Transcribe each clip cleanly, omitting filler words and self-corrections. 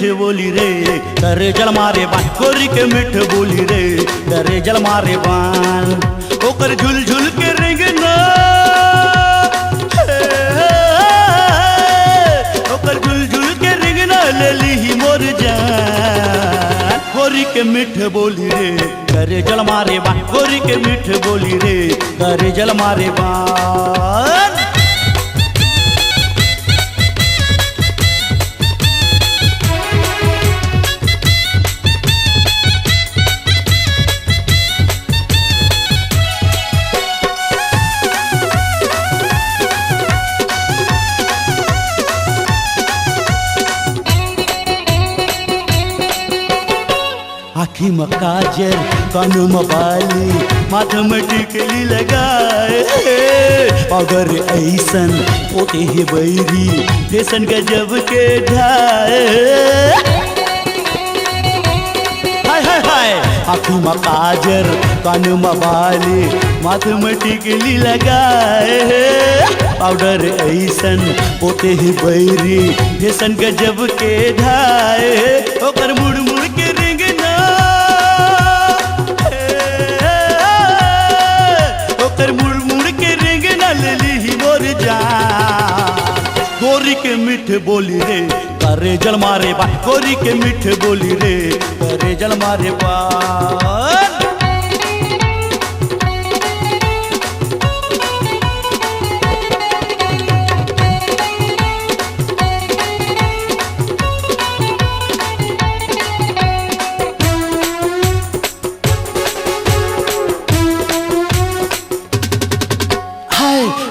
मीठ बोली रे, करे जल मारे बान गोरी के मीठ बोली रे, करे जल मारे बान। ओकर झुल झुल के रेंगना, ओकर झुल झुल के रेंगना ले ली मोर जान। गोरी के मीठ बोली रे, करे जल मारे बान गोरी के मीठ बोली रे, करे जल मारे बान। आँखी में काजल कान में बाली माथे में टिकली लगाए, पाउडर ऐसन पोते ही बैरी फैशन गजब के ढाए। हाय हाय हाय आँखी में काजल कान में बाली माथे में टिकली लगाए, पाउडर ऐसन पोते ही बैरी फैशन गजब के ढाए। ओकर मुड़ मुड़ के रेंगना, ओकर मुड़ मुड़ के रेंगना ले ली मोर जान। गोरी के मीठ बोली रे, करे जल मारे बान गोरी के मीठ बोली रे, करे जल मारे बान।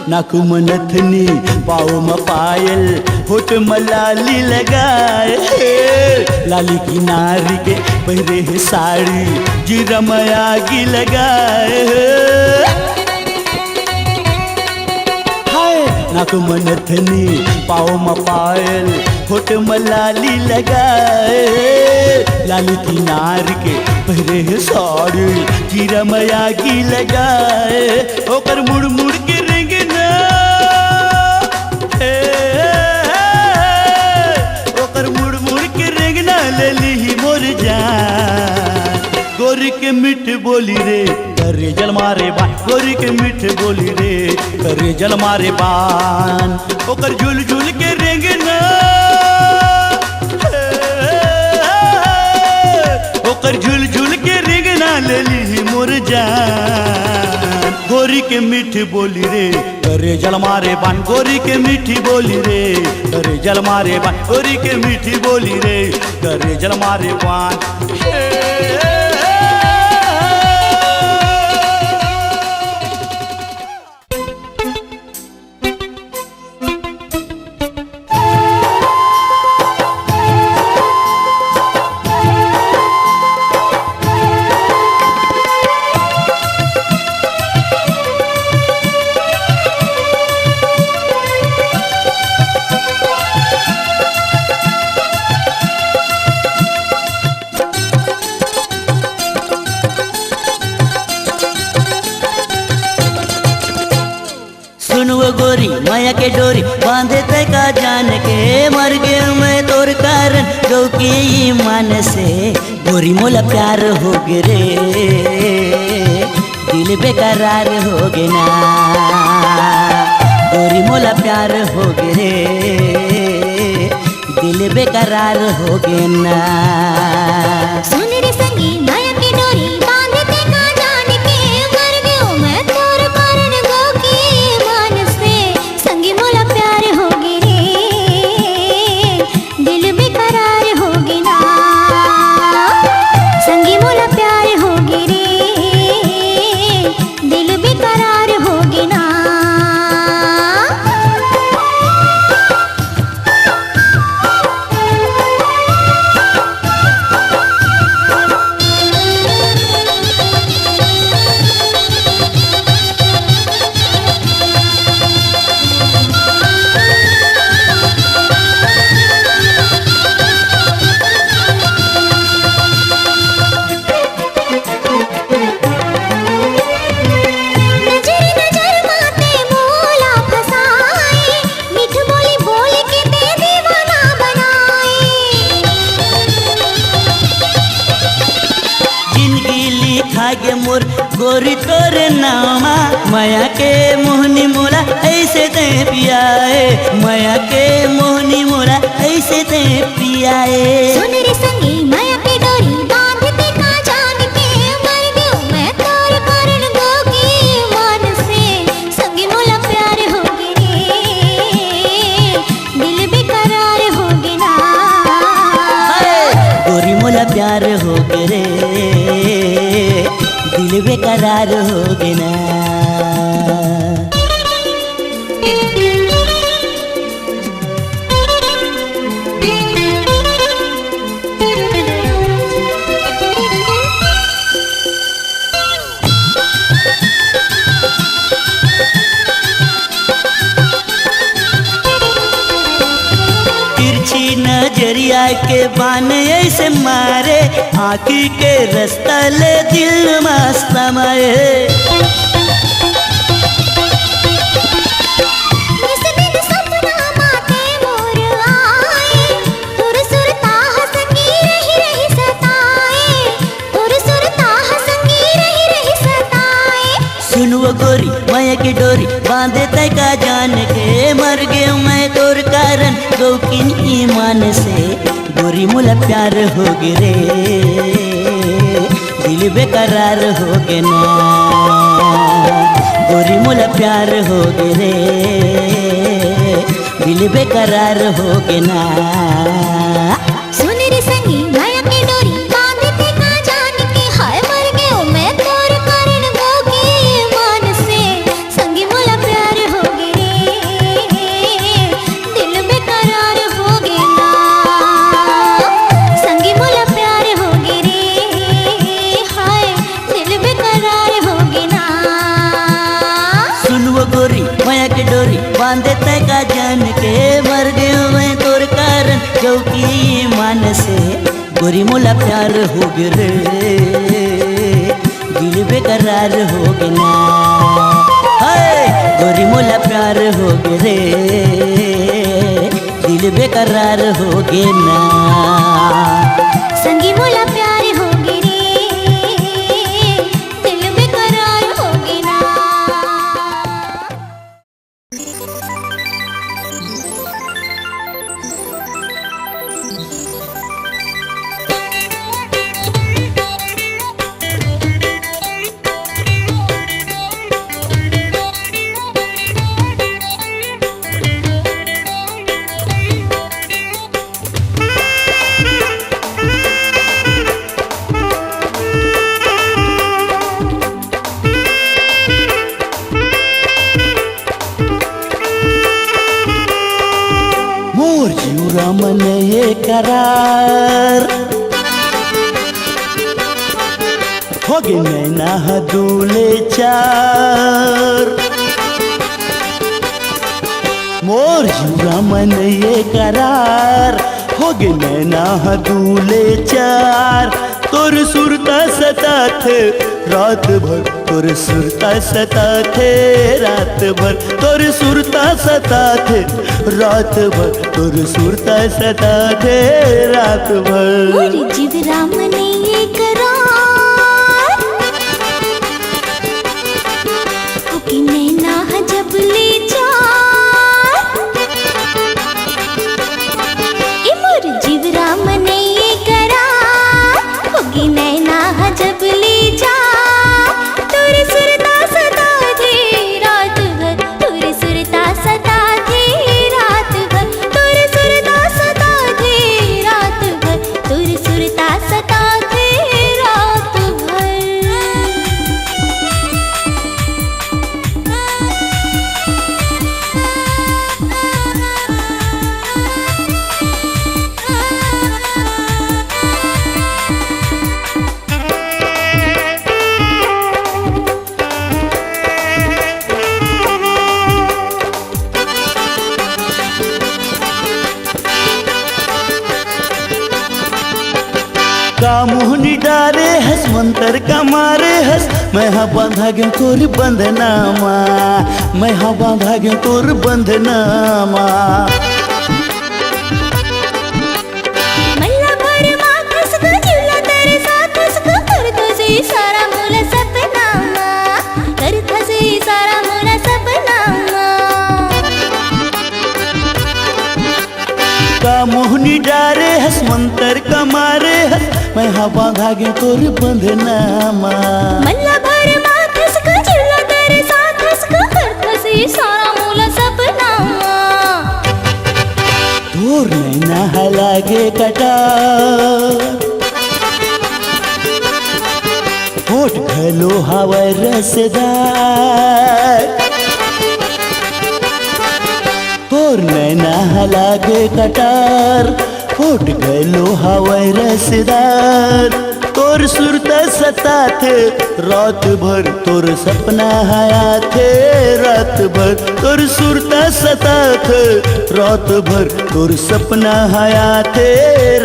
नाक में नथनी पाँव में पायल होठ में लाली लगाए, लाली किनारी के पहरे है साड़ी जीरा में आगी लगाए। हाय नाक में नथनी पाँव में पायल होठ में लाली लगाए, लाली किनारी के पहरे है साड़ी जीरा में आगी लगाए। ओकर मुड़ मुड़ के रेंगना, ओकर मुड़ मुड़ के रेंगना ले ली मोर जान। गोरी के मीठ बोली रे, करे जल मारे बान गोरी के मीठ बोली रे, करे जल मारे बान। ओकर झुल झुल के रेंगना, ओकर झुल झुल के रेंगना ले ली मोर जान। गोरी के मीठ बोली रे, करे जल मारे बान गोरी के मीठी बोली रे, करे जल मारे बान गोरी के मीठी बोली रे, करे जल मारे बान। गोरी माया के डोरी बांधे ते का जान के, मर गए मैं तोर कारण गौ के ईमान से। गोरी मोला प्यार हो गे रे, दिल बेकरार हो गे ना। गोरी मोला प्यार हो गे रे, दिल बेकरार हो गे ना। सुन रे संगी माया के डोरी बांधे ते का जान के, मर गयो मैं तोर कारण गौ के ईमान से। संगी मोला प्यार हो गे रे, दिल बेकरार हो गे ना। संगी मोला प्यार हो गे रे, दिल बेकरार हो गे ना। भाग्य मोर गोरी तोरे नामा माया के मोहनी मोला ऐसे ते पियाए माया के मोहनी मोला ऐसे ते पियाए सुन रे संगी माया की डोरी बांधते का जान के मर गयो मैं तोर कारण गोगी मान से संगी मोला प्यार होगे रे दिल बेकरार होगे ना गोरी मोला प्यार हो गे रे दिल बेकरार हो गे ना नजरिया के बान ऐसे मारे आँखी के रास्ता ले दिल मस्त मारे गोरी माया की डोरी बांधे तय का जान के मर गए मैं तोर कारण गौकिन ईमान से गोरी मोला प्यार हो गे रे दिल बेकरार हो गे ना गोरी मोला प्यार हो गे रे दिल बेकरार हो गे ना सुन रे संगी माया की डोरी बांधते का जान के हाय मर गयो मैं तोर कारण गोगी मान से संगी मोला प्यार होगे रे दिल बेकरार होगे ना संगी मोला प्यार होगे रे हाय दिल बेकरार होगे ना सुन वो गोरी माया की डोरी बांधे तय का जान के मर गयो मैं तोर कारण क्योंकि मान से गोरी मोला प्यार हो गे रे दिल बेकरार हो गे ना हाय गोरी मोला प्यार हो गे रे दिल बेकरार हो गे ना संगी मोला प्यार होगे रे दिल बेकरार होगे ना मोर जीवरा मन ये करार हो गे नैना हदूले चार मोर जीवरा मन ये करार हो गे नैना हदूले चार तोर सुरता सता थे रात भर तोर सुरता सता थे रात भर तोर सुरता सता थे रात भर तोर सुरता सता थे रात भर मोर जीवरा मन ये करार होगे नैना जब ले चार ए मोर जीवरा मन ये करार होगे नैना जब ले चार तोर सुरता सता थे रात भर तोर सुरता सता थे रात भर तोर सुरता सता थे रात भर तोर सुरता सता थे रात भर का मुहनी डारे हस मंतर का मारे हस मैं हा बांधा गयो तोर बंधनामा मैं हा बांधा गयो तोर बंधनामा मल्ला भर माखस का जिवला तेरे साथ उसका कर तुझे सारा मोला का मोहनी डारे हस मंतर का मारे हस मैं हवा धागे तोर बंधनामा मल्ला भर माथस का चिल्ला तेरे साथस का करथस ये सारा मूला सपना तोर नैना लागे कटा होठ घलो हवाय रसदार तोर नैना लागे कटार होठ घलो हवाय रसदार तोर सुरता सताथे रात भर तोर सपना हयाथे रात भर तोर सुरता सताथे रात भर तोर सपना हयाथे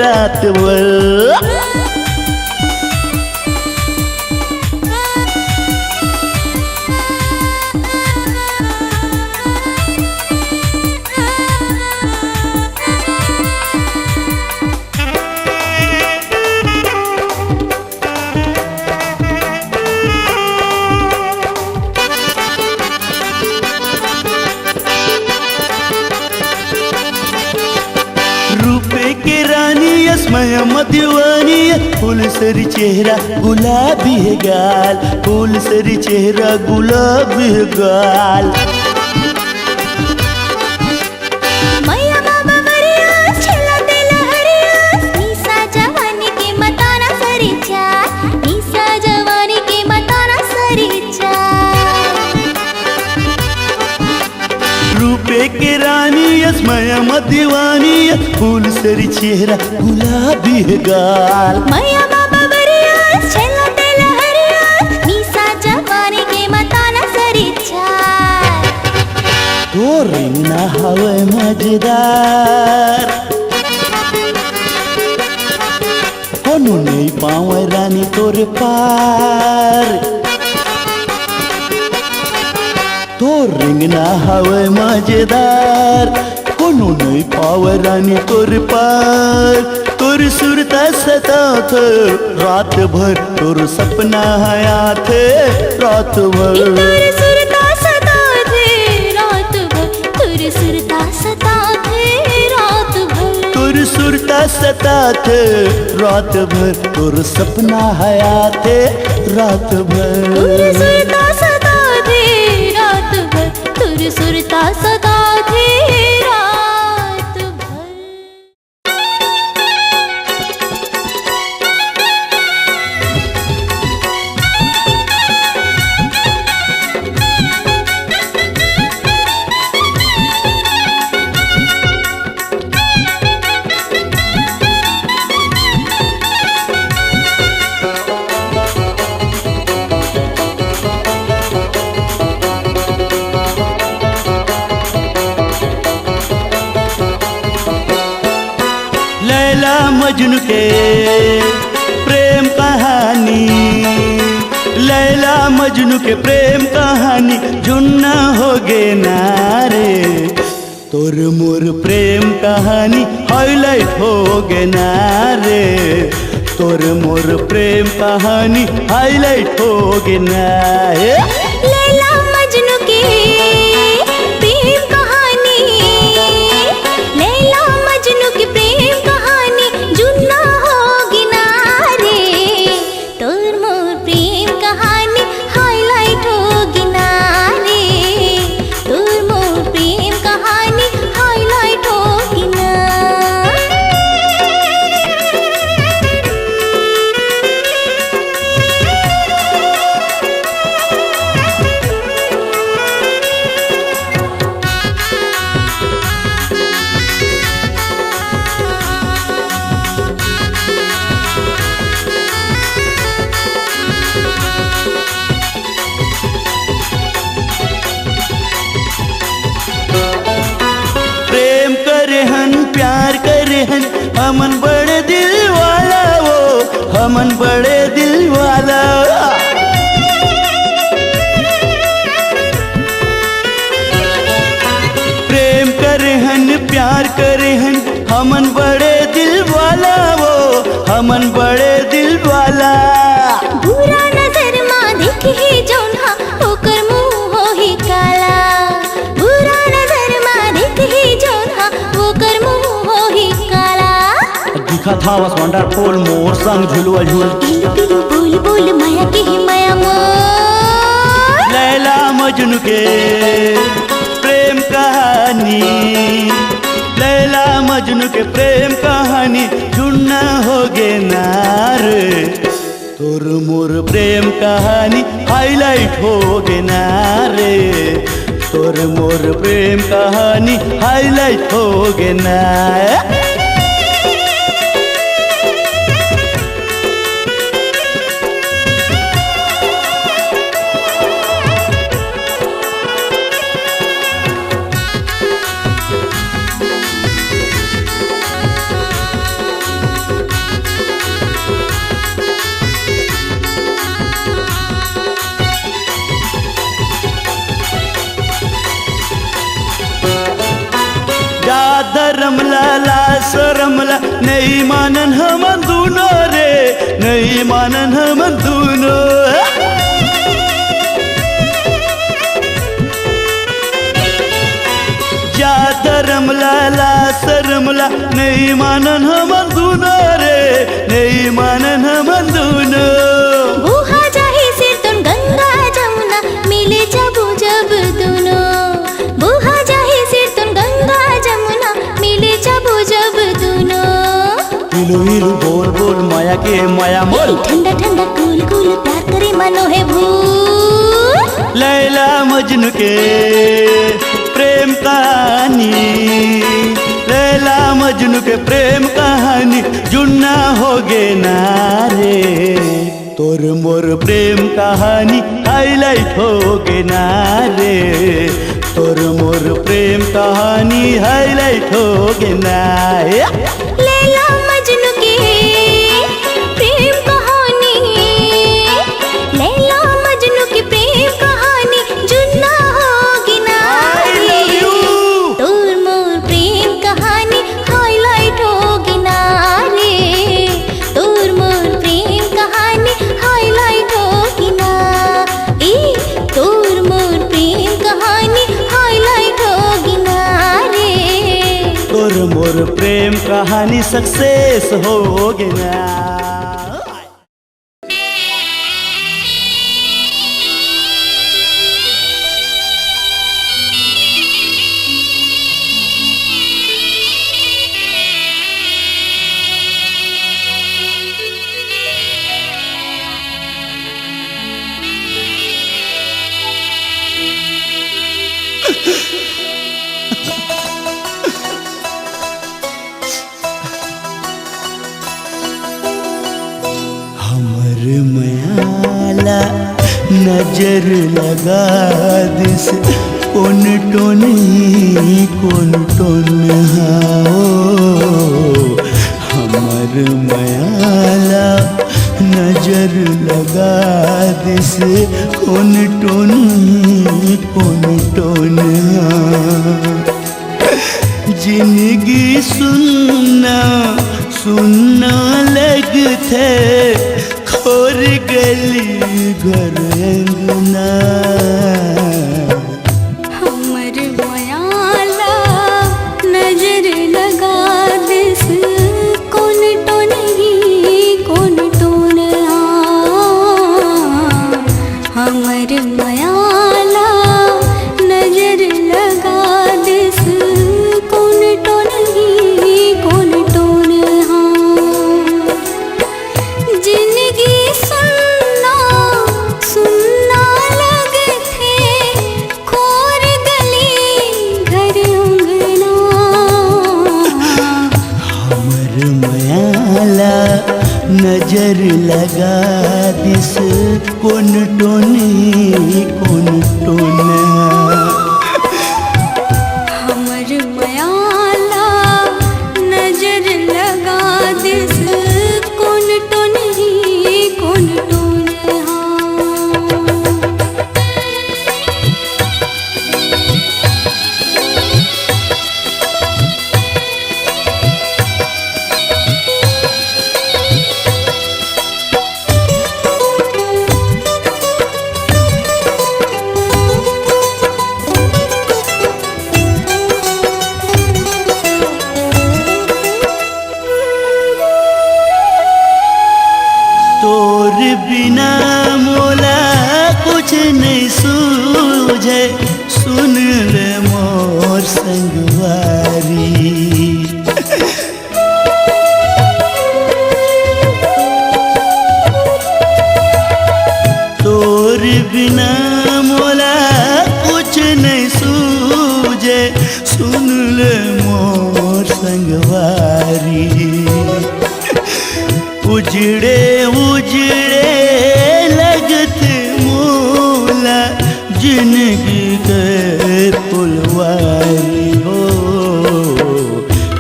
रात भर मैं मदीवानी फूल सरी चेहरा गुलाबी है गाल फूल सरी चेहरा गुलाबी है गाल मैया बाबा मरिया छला तेला हरिया निसा जवानी के मताना सरी चाल निसा जवानी के मताना सरी चाल रूपे के रानी मैं मदीवानी फूल सरी चेहरा गुलाबी है गाल मैया बाबा मरिया छला तेला हरिया निसा जवानी के मताना सरी चाल तो रिंगना हवे मजेदार कोनो नहीं पावे रानी तोरे पार तो रिंगना हवे मजेदार कोनो नहीं पावे रानी तोर पार तोर सुरता सतात रात भर तोर सपना हयात रात भर तोर सुरता सतात रात भर तोर सुरता सतात रात भर तोर सुरता सतात रात भर तोर सपना हयात रात भर तोर सुरता सतात रात भर तोर सुरता सतात रात भर मजनू के प्रेम कहानी लैला मजनू के प्रेम कहानी जुन्ना हो गे नारे तोर मोर प्रेम कहानी हाईलाइट हो गे नारे तोर मोर प्रेम कहानी हाईलाइट हो गे नारे लैला मजनू की प्रेम कहानी लैला मजनू की प्रेम कहानी जुन्ना होगी ना रे तोर मोर प्रेम कहानी हाईलाइट होगी ना रे तोर मोर प्रेम कहानी हाईलाइट होगी ना प्यार करे हन हमन बड़े दिल वाला वो हमन बड़े दिल वाला प्रेम करे हन प्यार करे हन हमन बड़े दिल वाला वो हमन बड़े दिल वाला बुरा नजर मां देखी जौना ओकर मुंह होही काला बुरा नजर मां देखी जौना ओकर मुंह होही काला देखा था वस वंडरफुल मोर संग झुलुआ झूल पिलु पिलु बोल बोल माया के ही माया मोर लैला मजनू के प्रेम कहानी लैला मजनू के प्रेम कहानी जुड़ना हो गे नार तोर मोर प्रेम कहानी हाईलाइट हो गे नारे तोर मोर प्रेम कहानी हाईलाइट हो गे ना रमला लास रमला नहीं मानन हम दोनों रे नहीं मानन हम दोनों ज्यादा रमला लास रमला नहीं मानन हम दोनों रे नहीं मानन हम दोनों बुहा जाही सिर तुम गंगा जमुना मिले जब जब दोनों बुहा जाही सिर तुम गंगा जमुना मिले जब जब दोनों इलू इलू बोल बोल माया के माया मोल ठंडा ठंडा कूल कूल प्यार करे मनो है भूल लैला मजनू के प्रेम कहानी लैला मजनू के प्रेम कहानी जुड़ना हो गे नारे तोर मोर प्रेम कहानी हाईलाइट हो गे नारे तोर मोर प्रेम कहानी हाईलाइट हो गे ना लैला मजनू के प्रेम कहानी लैला मजनू की प्रेम कहानी जुड़ना होगी ना तोर मोर प्रेम कहानी हाईलाइट होगी ना रे तोर मोर प्रेम कहानी हाईलाइट होगी ना तोर मोर प्रेम कहानी हाईलाइट होगी ना रे तोर मोर प्रेम कहानी सक्सेस हो गे ना हमर मयाला नजर लगा दिस कौन टोन हाओ हमर मयाला नजर लगा दिस कौन टोन जिंदगी सुनना सुनना लगते खोर गली घर अंगना हमर मयाला नजर लगा दिस कौन टोन हमर मयाला नजर लगा दिस कौन टोन जिंदगी सुनना सुनना लगते खोर गली घर अंगना हमर मयाला नजर लगा दिस कौन टोन हमर मयाला नजर लगा दिस कौन टोन बिना मोला कुछ नहीं सूझे, सुन ले मोर संगवारी। उजड़े उजड़े लगत मोला जिंदगी के फुलवारी हो।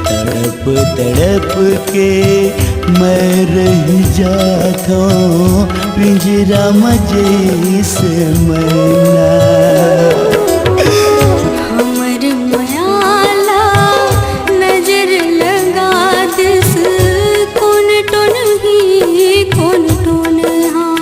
तड़प तड़प के मैं रह जाता हूँ पिंजरा मजे से मैना। हमर मायाला नजर लगा दिस कौन टोन ही कौन टोन हाँ।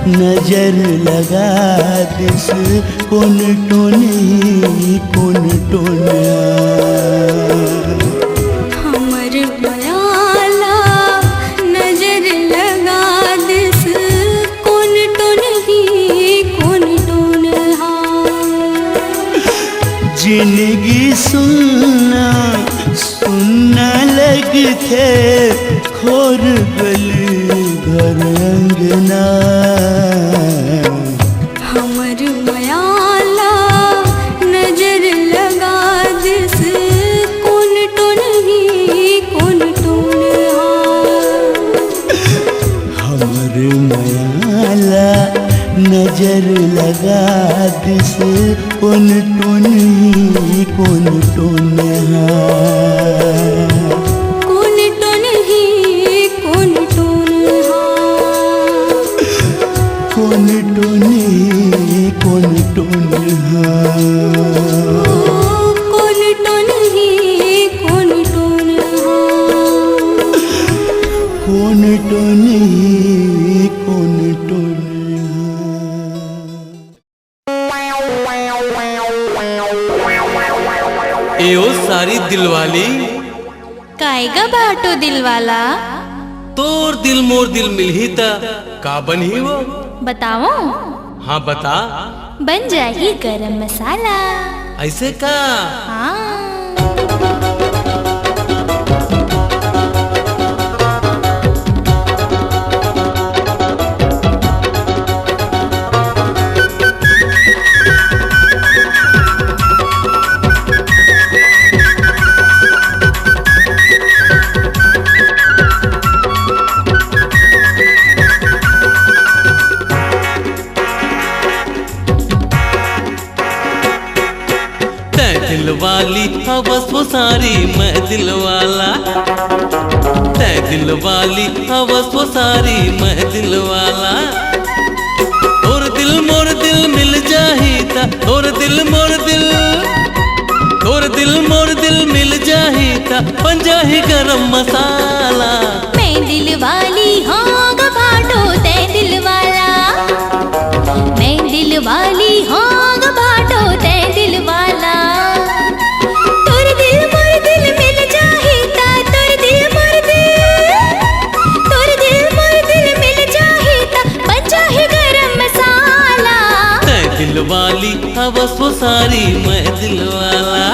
नजर लगा दिस कौन टोनी कौन टोना। हमर मायाला नजर लगा दिस कौन टोन ही कौन टोन हाँ। जिंदगी सुनना सुनना लगते खोर गली घर अंगना। हमर मायाला नजर लगा दिस कौन टोन ही कौन टोन हाँ। हमर मायाला नजर लगा दिस कौन टोनी कौन टोन हाँ। कौन टोन ही कौन टोन हाँ। कौन टोनी कौन टोन हाँ। कौन टोन ही कौन टोन हाँ। कौन टोनी कौन टोन ए ओ सारी दिलवाली कायगा बाटो दिलवाला। तोर दिल मोर दिल मिलही त का बनही वो? बताओ हाँ बता। बन जाही गरम मसाला। ऐसे का? हाँ। दिलवाली हवस वो सारी मैं दिलवाला। तै दिलवाली हवस वो सारी मैं दिलवाला। और दिल मोर दिल मिल जाही ता और दिल मोर दिल और दिल मोर दिल मिल जाही ता बन जाही गरम मसाला। मैं दिलवाली हाँ ग बाटो तै दिलवाला। मैं दिलवाली हाँ ग बाटो तै दिलवाला। तोर दिल मोर दिल मिल जाही ता तोर दिल मोर दिल मिल जाही ता बन जाही गरम मसाला। तै दिलवाली हवस वो सारी मैं दिलवाला।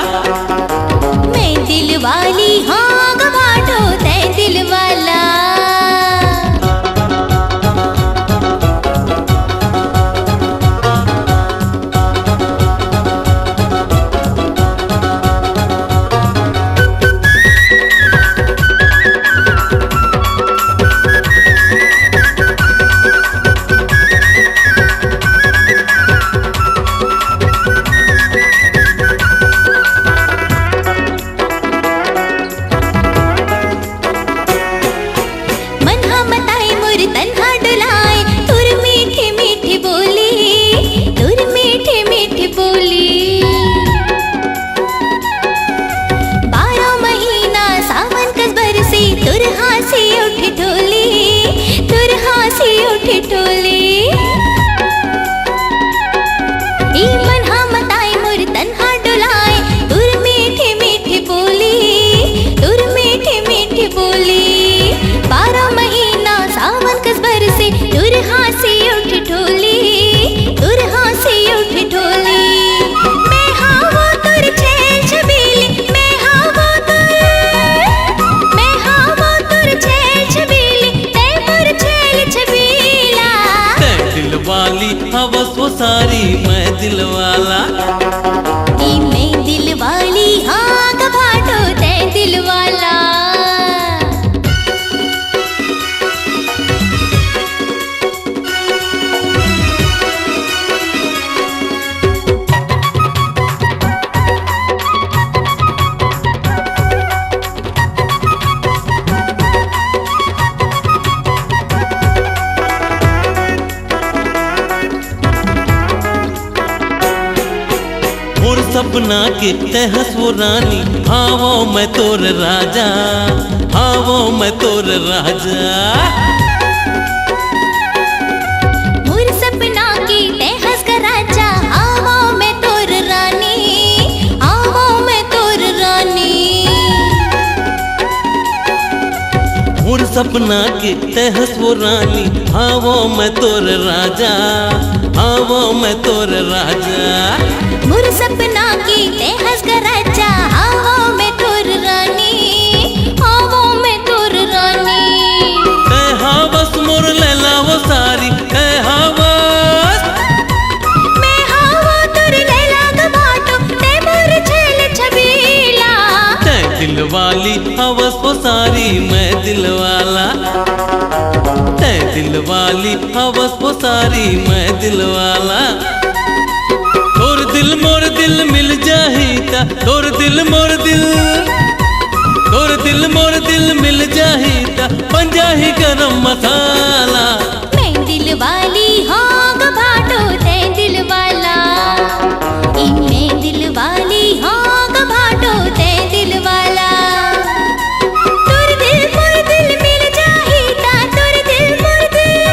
सपना के तहस वो रानी, हाँ वो मैं तोर राजा, हाँ वो मैं तोर राजा। मोर सपना की तहस का राजा, आवो मैं तोर रानी, आवो मैं तोर रानी। मोर सपना के तहस वो रानी, हाँ वो मैं तोर राजा, हाँ वो मैं तोर राजा। मोर सपना की तहस का राजा, आवो मैं तोर रानी, आवो मैं तोर रानी। हाँ बस मोर लैला वो सारी, हाँ बस मैं हावा तोर लैला का बाटो, ते मोर छेल छबीला। तै दिल वाली हवस वो सारी, मैं दिल वाला। तै दिल वाली हवस वो सारी, मैं दिल वाला। तोर दिल मोर दिल मिल जाहीता, तोर दिल मोर दिल, तोर दिल मोर दिल मिल जाहीता, बन जाही गरम मसाला। मैं दिल वाली हाँ ग भाटो, ते दिल वाला। मैं दिल वाली हाँ ग भाटो, ते दिल वाला। तोर दिल मोर दिल मिल जाहीता, तोर दिल मोर दिल,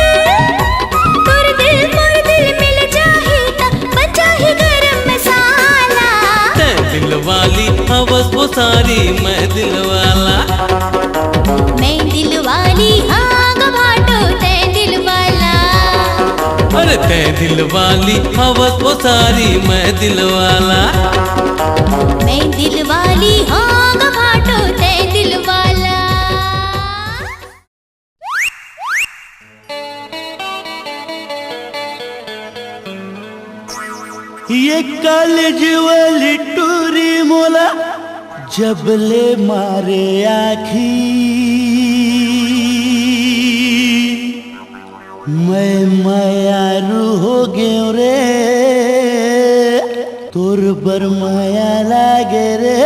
तोर दिल मोर दिल मिल जाहीता, बन जाही गरम मसाला। तै दिल वाली हवस वो सारी, मैं दिल वाला। मैं दिल वाली हाँ ग भाटो, ते दिल वाला। अरे तै दिल वाली हवस वो सारी, मैं दिल वाला। मैं दिल वाली हाँ ग भाटो, ते दिल वाला। ये कॉलेज वाली टूरी मोला जबले मारे आखी, मैं मायारू हो गयो रे, तोर बर माया लागे रे,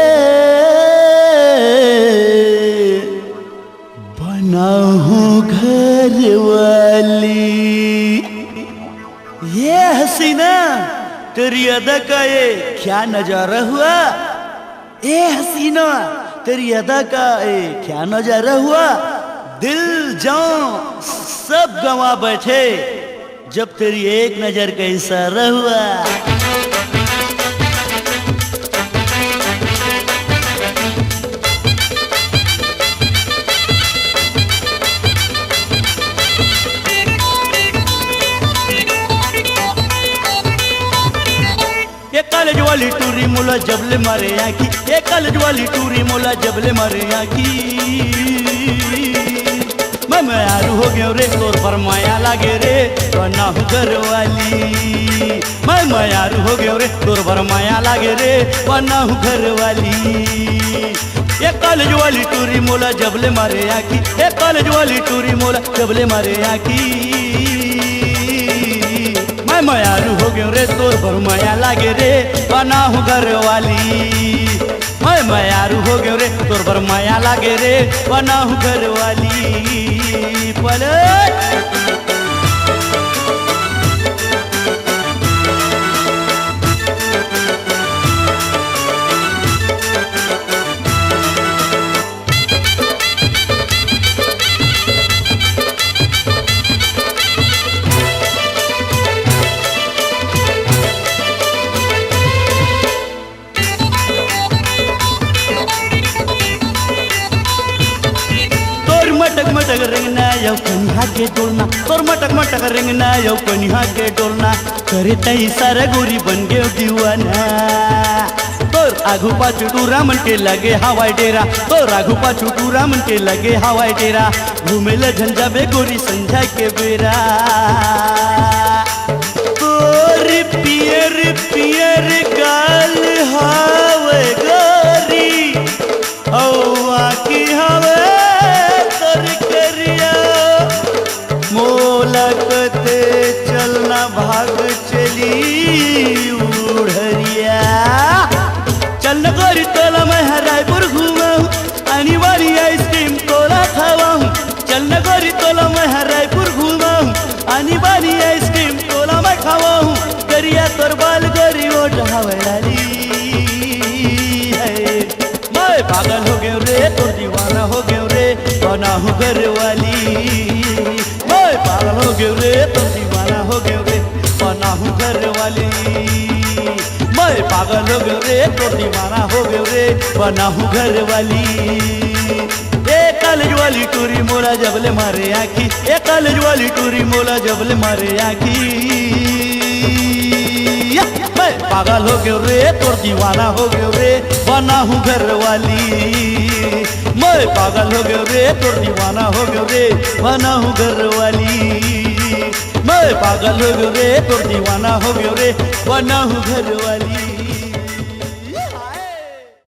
बनाऊं घर वाली। ये हसीना तेरी अदा का ये क्या नजारा हुआ, ए हसीना तेरी अदा का ये क्या नजारा हुआ। दिल जान सब गंवा बैठे जब तेरी एक नजर का इशारा हुआ। ये कॉलेज वाली टूरी मोला जबले मारे आखी, ये कॉलेज वाली टूरी मोला जबले मारे आखी। मैं मायारू हो गयो रे, तोर पर माया लागे रे, वरना हूँ घर वाली। मैं मायारू हो गयो रे, तोर पर माया लागे रे, वरना हूँ घर वाली। ये कॉलेज वाली टूरी मोला जबले मारे आखी, ये कॉलेज वाली टूरी मोला जबले मारे आखी। मैं मायारू हो गयो रे, तोर पर माया लागे रे, बना हूँ घर वाली। मैं मायारू हो गयो रे, तोर पर माया लागे रे, बना हूँ घर वाली। पलट मटक मटक रेंगना यौ कनिहा के डोलना, तोर मटक मटक रेंगना यौ कनिहा के डोलना। करे तई सारा गोरी बन गयो दीवाना, तोर आगू पाछू टूरा मन के लगे हवाई डेरा, तोर आगू पाछू टूरा मन के लगे हवाई डेरा। घूमे ल झंझा बे गोरी संझा के बेरा, तोर पियर पियर गाल हावे गोरी, हवा की हवे मोलकते चलना भाग चली उड़रिया। चल गोरी तोला मैं रायपुर घूमाऊं, आनी वाली आइसक्रीम तोला खावाऊं। चल गोरी तोला मैं रायपुर घूमाऊं, आनी वाली आइसक्रीम तोला मैं खावाऊं। करिया तोर बाल गोरी ओढ़ावे लाली। मैं पागल हो गया रे तो दीवाना हो गया रे बना हूँ घर वाली मैं पागल हो गया रे तो दीवाना हो गया रे बना हूँ घर वाली मैं पागल हो गया रे तो दीवाना हो गया रे बना हूँ घर वाली ए कॉलेज वाली टूरी मोला जबले मारे आखी ए कॉलेज वाली टूरी मोला जबले मारे आखी मैं पागल हो गया रे तो दीवाना हो गया रे बना हूँ घर वाली मैं पागल हो गया रे तो दीवाना हो गया रे बना हूँ घर वाली मैं पागल हो गया रे तो दीवाना हो गया रे बना हूँ घर वाली।